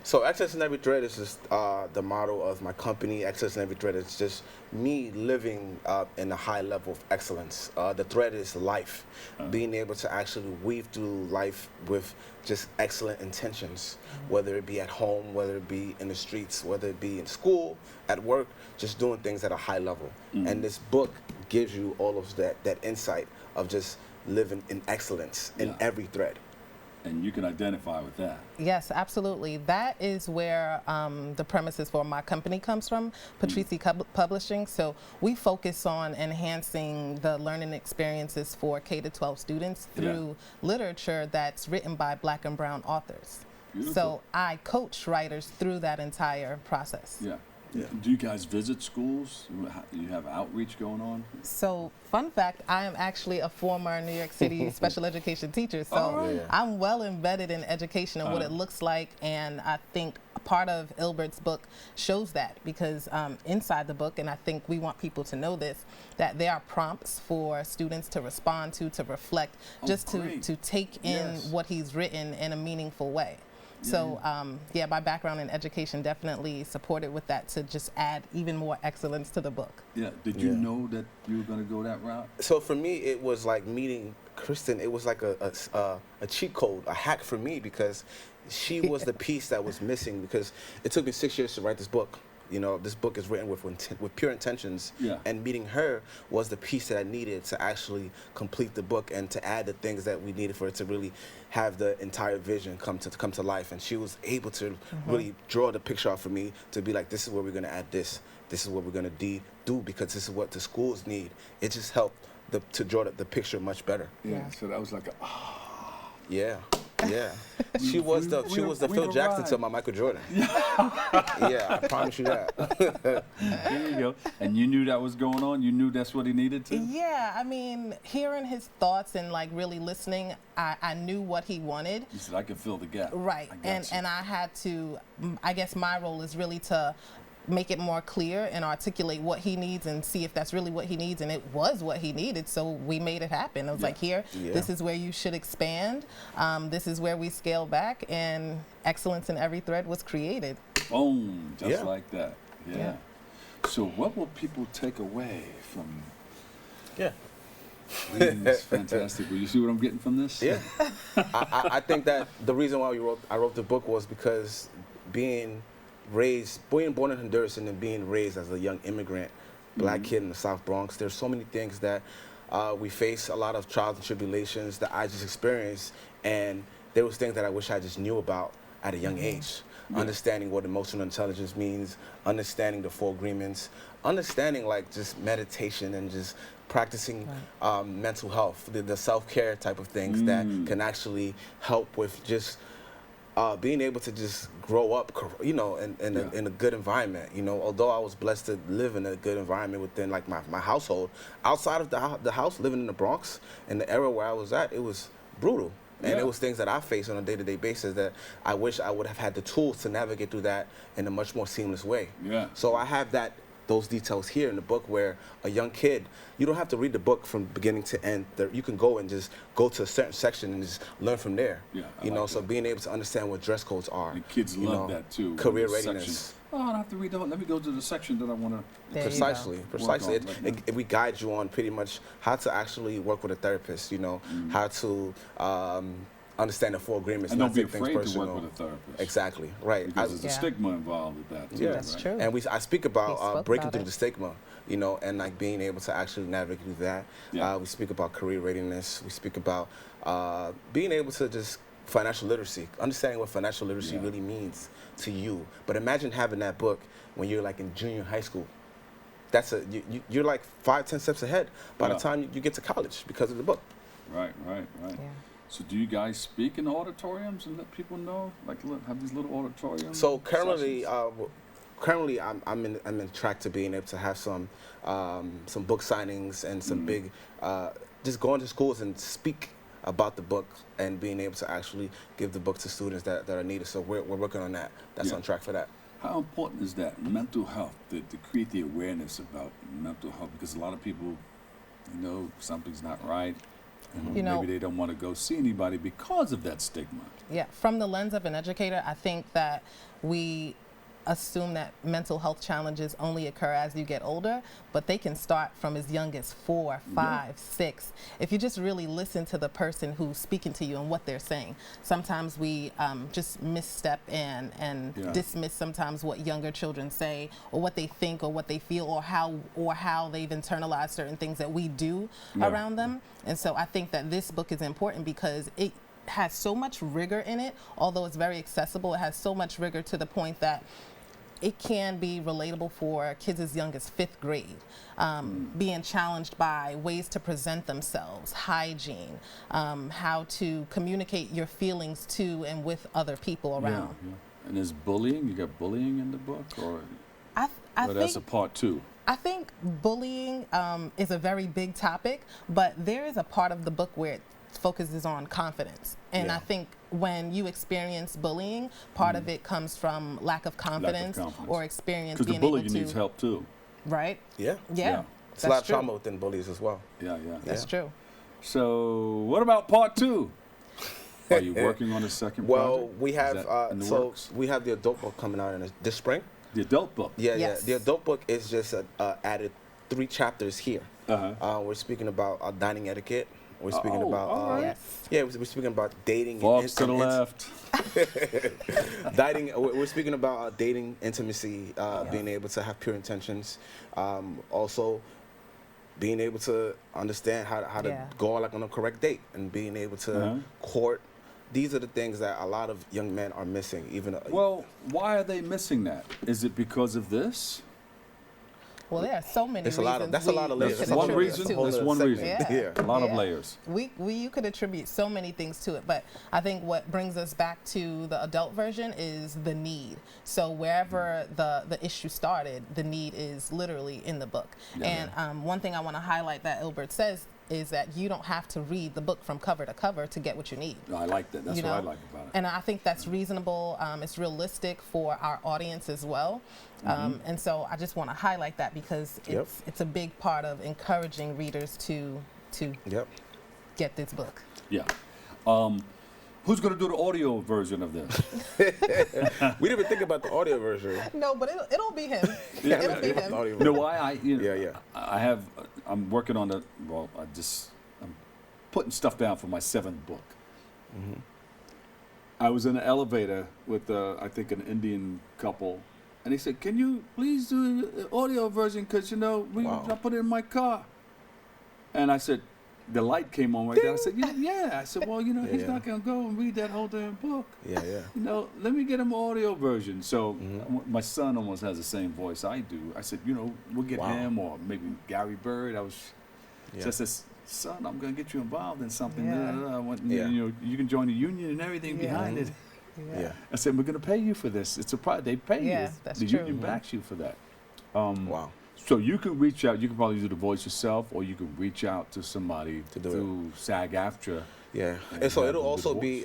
So Excellence in Every Thread is just the motto of my company. Excellence in Every Thread is just me living in a high level of excellence. The thread is life, being able to actually weave through life with just excellent intentions, whether it be at home, whether it be in the streets, whether it be in school, at work, just doing things at a high level. And this book gives you all of that insight of just living in excellence in every thread. And you can identify with that. Yes, absolutely. That is where the premises for my company comes from, Patrici Publishing. So we focus on enhancing the learning experiences for K-12 students through literature that's written by Black and brown authors. Beautiful. So I coach writers through that entire process. Yeah. Do you guys visit schools? Do you have outreach going on? So, fun fact, I am actually a former New York City special education teacher. So I'm well embedded in education and what it looks like. And I think part of Ilbert's book shows that, because inside the book, and I think we want people to know this, that there are prompts for students to respond to reflect, just to take in what he's written in a meaningful way. So, my background in education definitely supported with that to just add even more excellence to the book. Yeah. Did you know that you were going to go that route? So for me, it was like meeting Christen. It was like a cheat code, a hack for me, because she was the piece that was missing, because it took me 6 years to write this book. You know, this book is written with pure intentions, and meeting her was the piece that I needed to actually complete the book and to add the things that we needed for it to really have the entire vision come to life. And she was able to really draw the picture out for me to be like, this is where we're going to add this. This is what we're going to do because this is what the schools need. It just helped to draw the picture much better. Yeah, so that was like a, Yeah. Yeah, she was the Phil Jackson to my Michael Jordan. Yeah, I promise you that. There you go. And you knew that was going on? You knew that's what he needed to? Yeah, I mean, hearing his thoughts and like really listening, I knew what he wanted. He said, I can fill the gap. Right, and I had to, I guess my role is really to make it more clear and articulate what he needs and see if that's really what he needs, and it was what he needed, so we made it happen. It was like, here, this is where you should expand, this is where we scale back, and excellence in every thread was created. Boom, just like that. Yeah. So what will people take away from reading this fantastic? Will you see what I'm getting from this? Yeah. I think that the reason why I wrote the book was because being born in Honduras and then being raised as a young immigrant, black kid in the South Bronx, there's so many things that we face, a lot of trials and tribulations that I just experienced, and there was things that I wish I just knew about at a young age. Understanding what emotional intelligence means, understanding the 4 agreements, understanding like just meditation and just practicing mental health, the self-care type of things that can actually help with just being able to just grow up, you know, in a good environment. You know, although I was blessed to live in a good environment within like my household, outside of the house, living in the Bronx, in the era where I was at, it was brutal. And it was things that I face on a day-to-day basis that I wish I would have had the tools to navigate through that in a much more seamless way. Yeah. So I have those details here in the book where a young kid, you don't have to read the book from beginning to end. You can go and just go to a certain section and just learn from there. Yeah, you know, so being able to understand what dress codes are. And kids love that too. Career readiness. Oh, I don't have to read the whole. Let me go to the section that I want to. Precisely. We guide you on pretty much how to actually work with a therapist. You know, how to understand the 4 agreements. And don't be afraid to work with a therapist. Exactly, right. Because there's a stigma involved with that too. Yeah, that's true. And I speak about breaking through the stigma, you know, and like being able to actually navigate through that. Yeah. We speak about career readiness. We speak about being able to just financial literacy, understanding what financial literacy really means to you. But imagine having that book when you're like in junior high school. You're like 5-10 steps ahead by the time you get to college because of the book. Right. Yeah. So do you guys speak in auditoriums and let people know, like have these little auditoriums? So currently, I'm in track to being able to have some book signings and some big, just going to schools and speak about the book and being able to actually give the book to students that are needed. So we're working on that. That's on track for that. How important is that mental health to create the awareness about mental health? Because a lot of people, you know, something's not right. And maybe they don't want to go see anybody because of that stigma. Yeah, from the lens of an educator, I think that we assume that mental health challenges only occur as you get older, but they can start from as young as 4, 5, 6. If you just really listen to the person who's speaking to you and what they're saying. Sometimes we just misstep and dismiss sometimes what younger children say or what they think or what they feel or how they've internalized certain things that we do around them. And so I think that this book is important because it has so much rigor in it. Although it's very accessible, it has so much rigor to the point that it can be relatable for kids as young as 5th grade, being challenged by ways to present themselves, hygiene, how to communicate your feelings to and with other people around. Yeah. And is bullying, you got bullying in the book? Or I think that's a part 2? I think bullying is a very big topic, but there is a part of the book where it focuses on confidence. And I think when you experience bullying, part of it comes from lack of confidence. Or experience being able to... Because the bully needs help too. Right? Yeah. It's a lot of trauma within bullies as well. Yeah. That's true. So what about part 2? Are you working on a second project? Well, we have we have the adult book coming out this spring. The adult book? Yeah. The adult book is just added 3 chapters here. We're speaking about dining etiquette. We're speaking about Yes. yeah, we're speaking about dating. Fox to the left. Dating. We're speaking about dating, intimacy, being able to have pure intentions. Also, being able to understand how to go like on a correct date and being able to court. These are the things that a lot of young men are missing. Even Well, why are they missing that? Is it because of this? Well, there are so many It's reasons. that's a lot of layers. That's That's one a reason. whole That's other one segment. reason. Yeah. A lot of layers. You could attribute so many things to it, but I think what brings us back to the adult version is the need. So wherever the issue started, the need is literally in the book. Yeah. And one thing I want to highlight that Ilbert says is that you don't have to read the book from cover to cover to get what you need. I like that. That's You what I know? like about it. And I think that's reasonable. It's realistic for our audience as well. And so I just want to highlight that because it's a big part of encouraging readers to get this book. Yeah. Who's going to do the audio version of this? We didn't even think about the audio version. No, but it'll be him. It'll be him. Audio You know version. why? I'm working on I'm putting stuff down for my 7th book. I was in an elevator with, I think, an Indian couple, and he said, "Can you please do the audio version? Because, I put it in my car." And I said, the light came on right there. I said, yeah. I said, well, he's not going to go and read that whole damn book. Yeah. Let me get him an audio version. So my son almost has the same voice I do. I said, we'll get him or maybe Gary Bird. So I said, son, I'm going to get you involved in something. You can join the union and everything behind it. Yeah. I said, we're going to pay you for this. It's a they pay you. Yeah, that's the true. union backs you for that. Wow. So you can reach out. You can probably do the voice yourself, or you can reach out to somebody To do through SAG-AFTRA. Yeah. And so it'll also be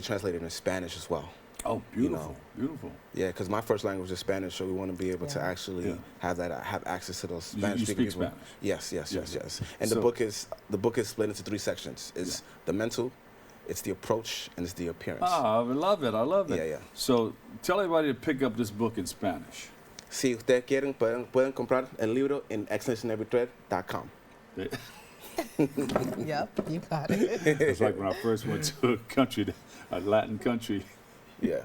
translated in Spanish as well. Oh, beautiful, beautiful. Yeah, because my first language is Spanish, so we want to be able to actually have access to those Spanish-speaking speak people. Spanish? Yes. And So- the book is split into 3 sections. It's the mental, it's the approach, and it's the appearance. I love it. I love it. Yeah. So tell everybody to pick up this book in Spanish. Si ustedes quieren, pueden comprar el libro en excellenceinaverythread.com. Yep, you got it. It's like when I first went to a Latin country. Yeah.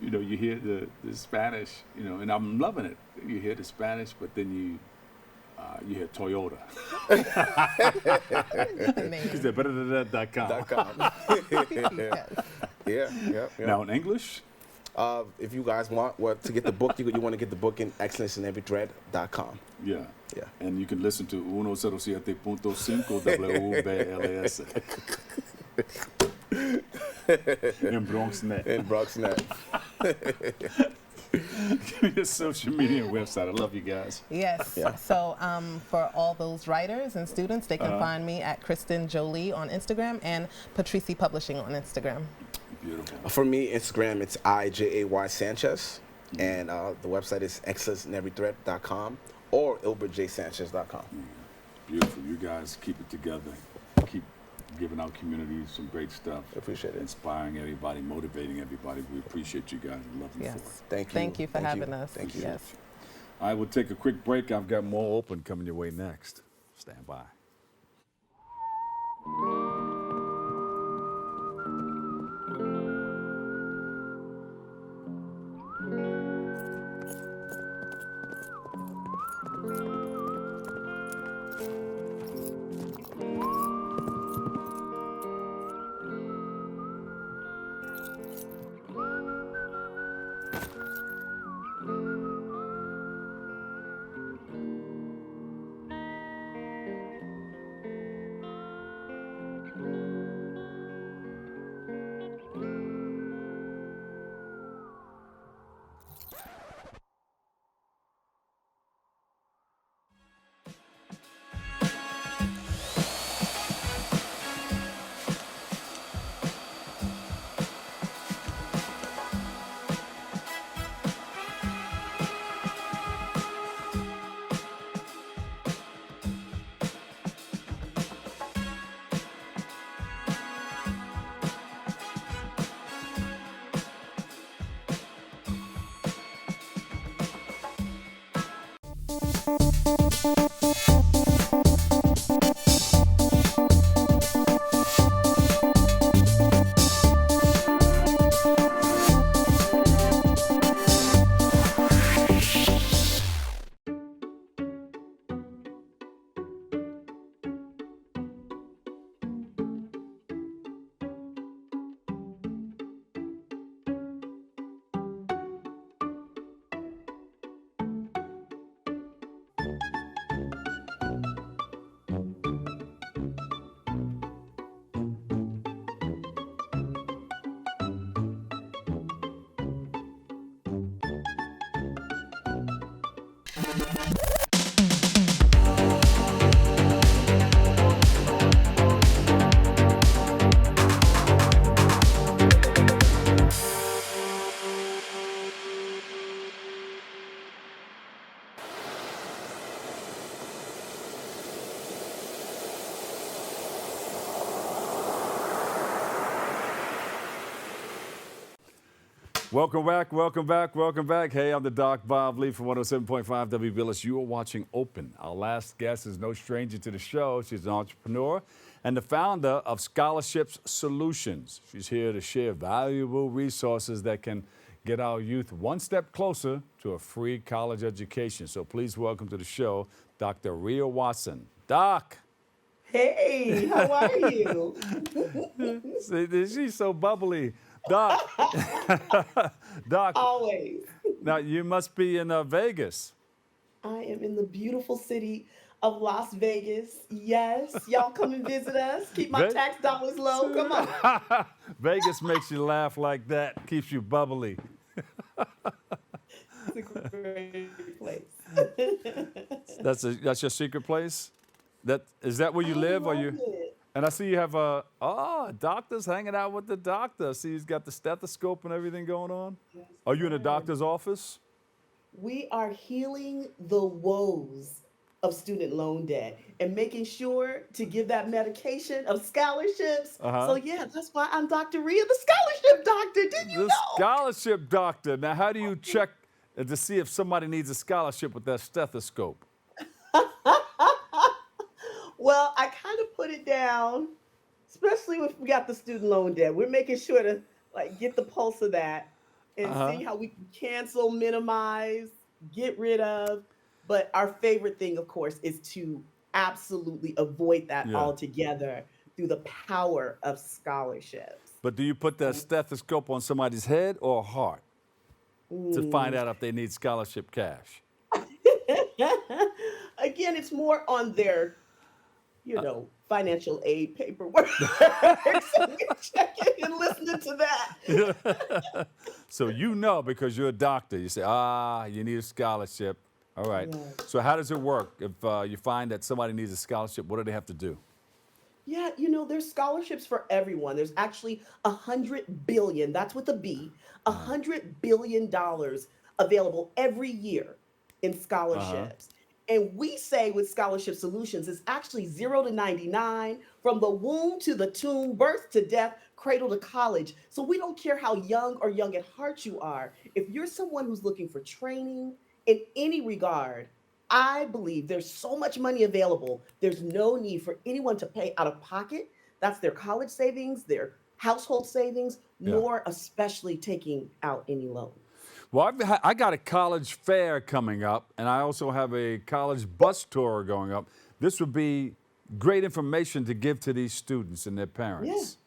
You hear the Spanish, and I'm loving it. You hear the Spanish, but then you hear Toyota. Because they're better than that.com. Yeah. Now in English? If you guys want to get the book, you want to get the book in excellenceinaverythread.com. Yeah. And you can listen to 107.5 WBLS in BronxNet. In BronxNet. Give me your social media and website. I love you guys. Yes. Yeah. So for all those writers and students, they can find me at Christen Jolicoeur on Instagram and Patrici Publishing on Instagram. Beautiful. For me, Instagram, it's IJAY Sanchez. And the website is excellenceinaverythread.com or ilbertjsanchez.com. Beautiful. You guys keep it together. Keep giving our community some great stuff. Appreciate it. Inspiring everybody, motivating everybody. We appreciate you guys and love you for it. Thank you. Thank you for having us. Thank you. Yes. I will take a quick break. I've got more open coming your way next. Stand by. Welcome back, welcome back, welcome back. Hey, I'm the Doc Bob Lee from 107.5 WBLS. You are watching Open. Our last guest is no stranger to the show. She's an entrepreneur and the founder of Scholarships Solutions. She's here to share valuable resources that can get our youth one step closer to a free college education. So please welcome to the show, Dr. Rhea Watson. Doc. Hey, how are you? See, she's so bubbly. Doc, Doc. Always. Now, you must be in Vegas. I am in the beautiful city of Las Vegas. Yes, y'all come and visit us. Keep my tax dollars low. Come on. Vegas makes you laugh like that, keeps you bubbly. It's a great place. That's your secret place? Is that where you live? Or you? It. And I see you have a doctor's hanging out with the doctor. I see he's got the stethoscope and everything going on. Yes, Are you in a doctor's office? We are healing the woes of student loan debt and making sure to give that medication of scholarships. So yeah, that's why I'm Dr. Rhea, the scholarship doctor. Didn't you The know? scholarship doctor. Now, how do you check to see if somebody needs a scholarship with that stethoscope? Well, I kind of put it down, especially if we got the student loan debt. We're making sure to get the pulse of that and see how we can cancel, minimize, get rid of. But our favorite thing, of course, is to absolutely avoid that altogether through the power of scholarships. But do you put that stethoscope on somebody's head or heart to find out if they need scholarship cash? Again, it's more on their financial aid paperwork. So we're checking and listening to that. So because you're a doctor, you say, you need a scholarship. All right. Yeah. So how does it work? If you find that somebody needs a scholarship, what do they have to do? Yeah, there's scholarships for everyone. There's actually $100 billion, that's with a B, $100 billion available every year in scholarships. And we say with Scholarship Solutions, it's actually 0 to 99, from the womb to the tomb, birth to death, cradle to college. So we don't care how young or young at heart you are. If you're someone who's looking for training in any regard, I believe there's so much money available. There's no need for anyone to pay out of pocket. That's their college savings, their household savings, nor especially taking out any loan. Well, I got a college fair coming up, and I also have a college bus tour going up. This would be great information to give to these students and their parents.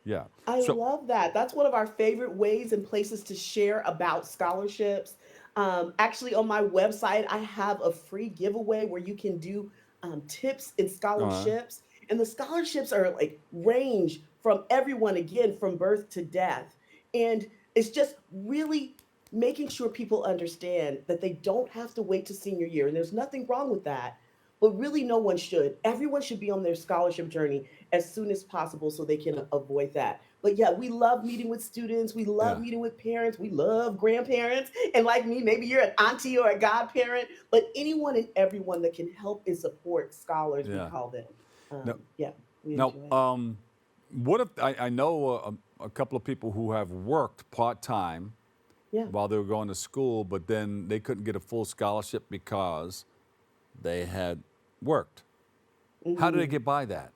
Yeah. I love that. That's one of our favorite ways and places to share about scholarships. Actually, on my website, I have a free giveaway where you can do tips in scholarships. And the scholarships are range from everyone, again, from birth to death. And it's just really making sure people understand that they don't have to wait to senior year. And there's nothing wrong with that, but really no one should. Everyone should be on their scholarship journey as soon as possible so they can avoid that. But yeah, we love meeting with students. We love meeting with parents. We love grandparents. And like me, maybe you're an auntie or a godparent, but anyone and everyone that can help and support scholars, we call them. What if I know a couple of people who have worked part-time while they were going to school, but then they couldn't get a full scholarship because they had worked. How do they get by that?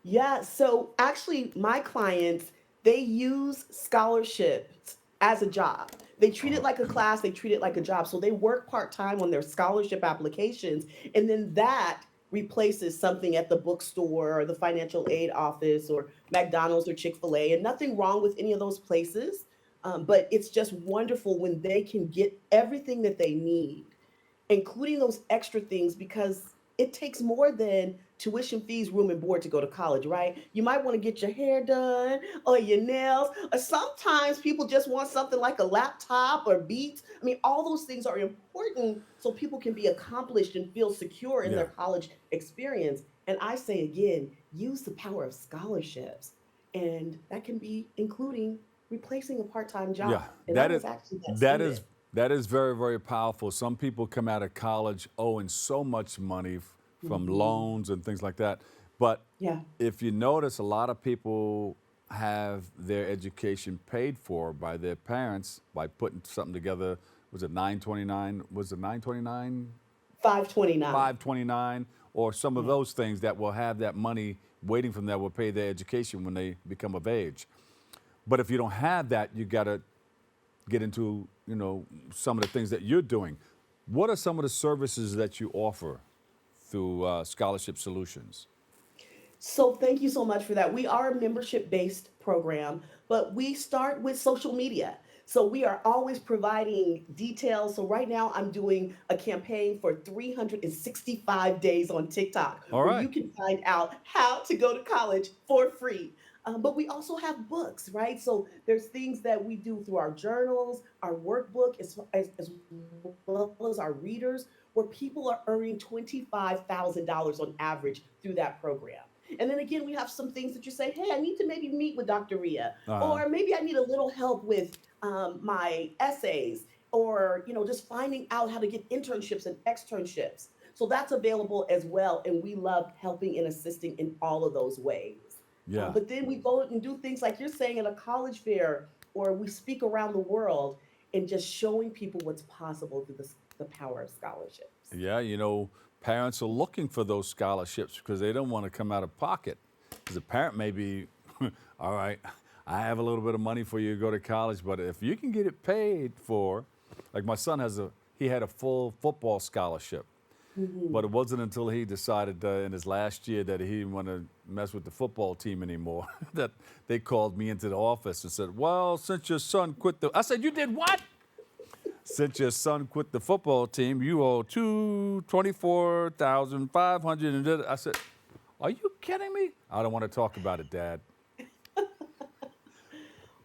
Yeah, so actually my clients, they use scholarships as a job. They treat it like a class, they treat it like a job. So they work part-time on their scholarship applications, and then that replaces something at the bookstore or the financial aid office or McDonald's or Chick-fil-A, and nothing wrong with any of those places. But it's just wonderful when they can get everything that they need, including those extra things, because it takes more than tuition fees, room and board to go to college, right? You might want to get your hair done or your nails, or sometimes people just want something like a laptop or Beats. I mean, all those things are important important so people can be accomplished and feel secure in Yeah. their college experience. And I say again, use the power of scholarships. And that can be including replacing a part-time Yeah, job. And that that is was actually that that student. is that is very, very powerful. Some people come out of college owing so much money from loans and things like that. But Yeah. if you notice, a lot of people have their education paid for by their parents by putting something together. Was it 929? Was it 929? 529. 529, or some of Yeah. those things that will have that money waiting for them that will pay their education when they become of age. But if you don't have that, you got to get into, some of the things that you're doing. What are some of the services that you offer through Scholarship Solutions? So thank you so much for that. We are a membership-based program, but we start with social media. So we are always providing details. So right now I'm doing a campaign for 365 days on TikTok, All where right. you can find out how to go to college for free. But we also have books, right? So there's things that we do through our journals, our workbook, as well as our readers, where people are earning $25,000 on average through that program. And then again, we have some things that you say, hey, I need to maybe meet with Dr. Rhea, Uh-huh. or maybe I need a little help with my essays, or just finding out how to get internships and externships. So that's available as well, and we love helping and assisting in all of those ways. Yeah. But then we go and do things like you're saying at a college fair, or we speak around the world and just showing people what's possible through the power of scholarships. Yeah, parents are looking for those scholarships because they don't want to come out of pocket. Because the parent may be, all right, I have a little bit of money for you to go to college, but if you can get it paid for, like my son he had a full football scholarship. But it wasn't until he decided in his last year that he didn't want to mess with the football team anymore that they called me into the office and said, well, since your son quit I said, you did what? Since your son quit the football team, you owe $24,500. I said, are you kidding me? I don't want to talk about it, Dad.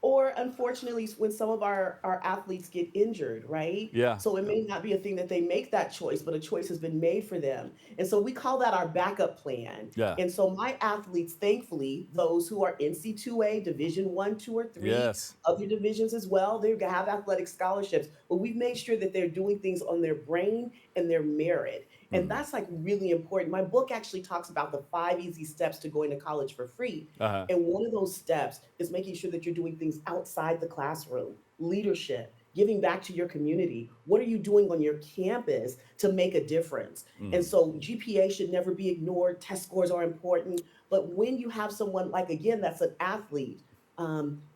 Or unfortunately, when some of our athletes get injured, right? Yeah. So it may not be a thing that they make that choice, but a choice has been made for them. And so we call that our backup plan. Yeah. And so my athletes, thankfully, those who are NC2A, Division 1, 2, or 3, Yes. other divisions as well, they have athletic scholarships. But we've made sure that they're doing things on their brain and their merit. And that's like really important. My book actually talks about the 5 easy steps to going to college for free. Uh-huh. And one of those steps is making sure that you're doing things outside the classroom, leadership, giving back to your community. What are you doing on your campus to make a difference? And so GPA should never be ignored. Test scores are important. But when you have someone like, again, that's an athlete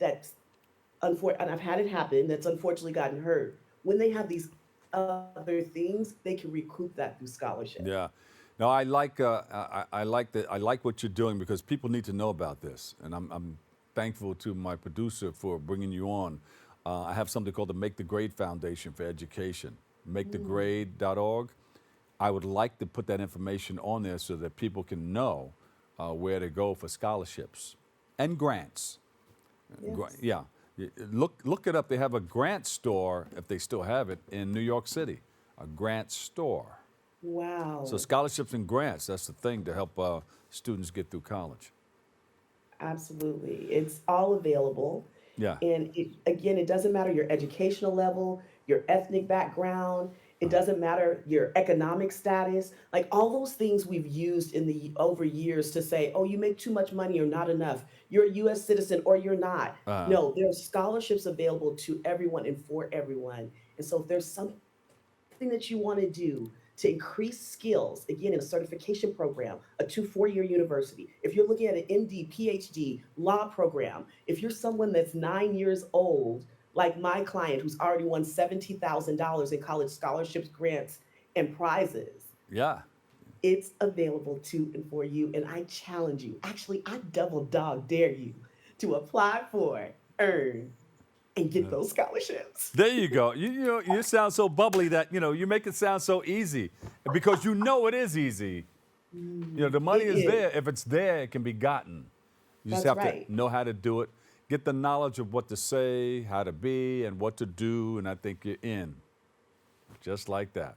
that's unfortunate, and I've had it happen, that's unfortunately gotten hurt, when they have these other things, they can recoup that through scholarship. Yeah. No, I like what you're doing because people need to know about this, and I'm thankful to my producer for bringing you on. I have something called the Make the Grade Foundation for Education, makethegrade.org. I would like to put that information on there so that people can know where to go for scholarships and grants. Yes. Yeah. Look it up. They have a grant store, if they still have it, in New York City, a grant store. Wow. So scholarships and grants, that's the thing to help students get through college. Absolutely. It's all available. Yeah. And again, it doesn't matter your educational level, your ethnic background, it doesn't matter your economic status. Like all those things we've used in the over years to say, oh, you make too much money or not enough. You're a US citizen or you're not. No, there's scholarships available to everyone and for everyone. And so if there's something that you want to do to increase skills, again, in a certification program, a 4-year university, if you're looking at an MD, PhD, law program, if you're someone that's 9 years old, like my client who's already won $70,000 in college scholarships, grants, and prizes, Yeah. it's available to and for you. And I challenge you, actually, I double dog dare you to apply for, earn, and get those scholarships. There you go. You sound so bubbly that, you make it sound so easy because it is easy. The money It is is. there. If it's there, it can be gotten. You just That's have right. to know how to do it, get the knowledge of what to say, how to be, and what to do, and I think you're in. Just like that.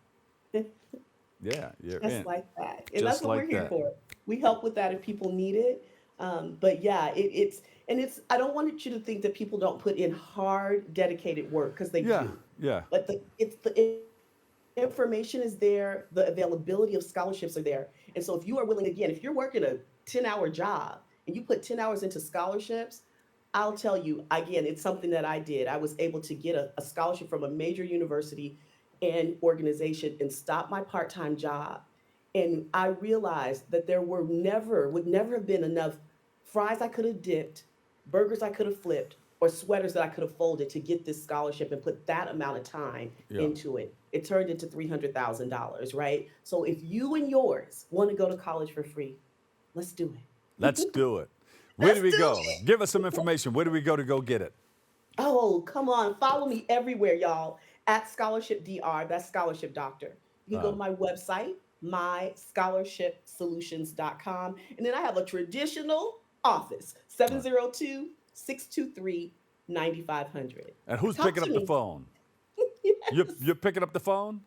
Yeah, you're Just in. like that. And Just that's what like we're here that. for. We help with that if people need it. But yeah, it's, I don't want you to think that people don't put in hard, dedicated work, because they Yeah, do. yeah. But the information is there, the availability of scholarships are there. And so if you are willing, again, if you're working a 10-hour job and you put 10 hours into scholarships, I'll tell you, again, it's something that I did. I was able to get a scholarship from a major university and organization and stop my part-time job. And I realized that there would never have been enough fries I could have dipped, burgers I could have flipped, or sweaters that I could have folded to get this scholarship and put that amount of time Yeah. into it. It turned into $300,000, right? So if you and yours want to go to college for free, let's do it. Let's do it. Where do Let's we do go? it. Give us some information. Where do we go to go get it? Oh, come on. Follow me everywhere, y'all, at Scholarship DR. That's Scholarship Doctor. You can go to my website, myscholarshipsolutions.com. And then I have a traditional office, 702-623-9500. And who's Talk picking to up the me. phone? Yes. You're picking up the phone?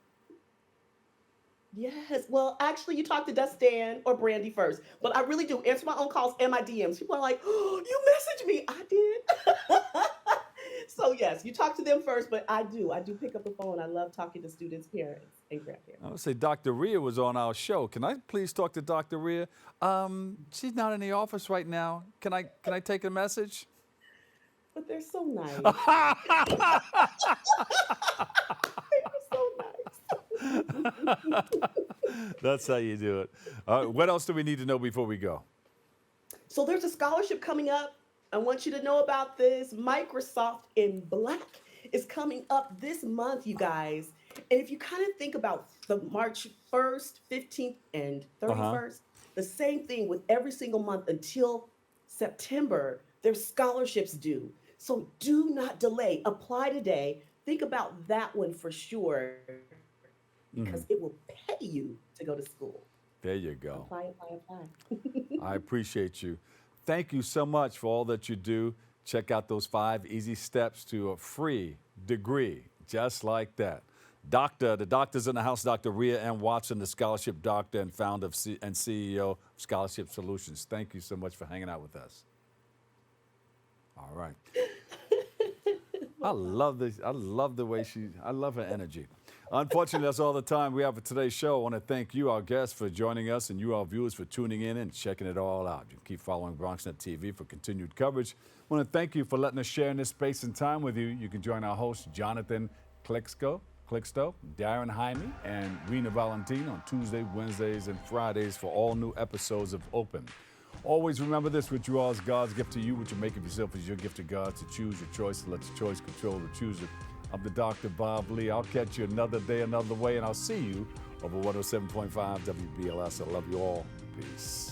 Yes. Well, actually, you talk to Dustin or Brandy first, but I really do answer my own calls and my DMs. People are like, "Oh, you messaged me." I did. So yes, you talk to them first, but I do pick up the phone. I love talking to students, parents, and grandparents. I would say Dr. Rhea was on our show. Can I please talk to Dr. Rhea? She's not in the office right now. Can I take a message? But they're so nice. They're so nice. That's how you do it. What else do we need to know before we go? So there's a scholarship coming up. I want you to know about this. Microsoft in Black is coming up this month, you guys. And if you kind of think about the March 1st, 15th, and 31st, the same thing with every single month until September, there's scholarships due. So do not delay. Apply today. Think about that one for sure, because it will pay you to go to school. There you go. Apply. I appreciate you. Thank you so much for all that you do. Check out those 5 easy steps to a free degree, just like that. The doctor's in the house, Dr. Rhea Watson, the scholarship doctor and founder and CEO of Scholarship Solutions. Thank you so much for hanging out with us. All right. I love this. I love the way I love her energy. Unfortunately, that's all the time we have for today's show. I want to thank you, our guests, for joining us, and you, our viewers, for tuning in and checking it all out. You can keep following BronxNet TV for continued coverage. I want to thank you for letting us share in this space and time with you. You can join our hosts, Jonathan Clixto, Darren Jaime, and Rena Valentine on Tuesday, Wednesdays, and Fridays for all new episodes of Open. Always remember this: what you are is God's gift to you. What you make of yourself is your gift to God. To choose your choice, to let your choice control the chooser. I'm the Dr. Bob Lee. I'll catch you another day, another way, and I'll see you over 107.5 WBLS. I love you all. Peace.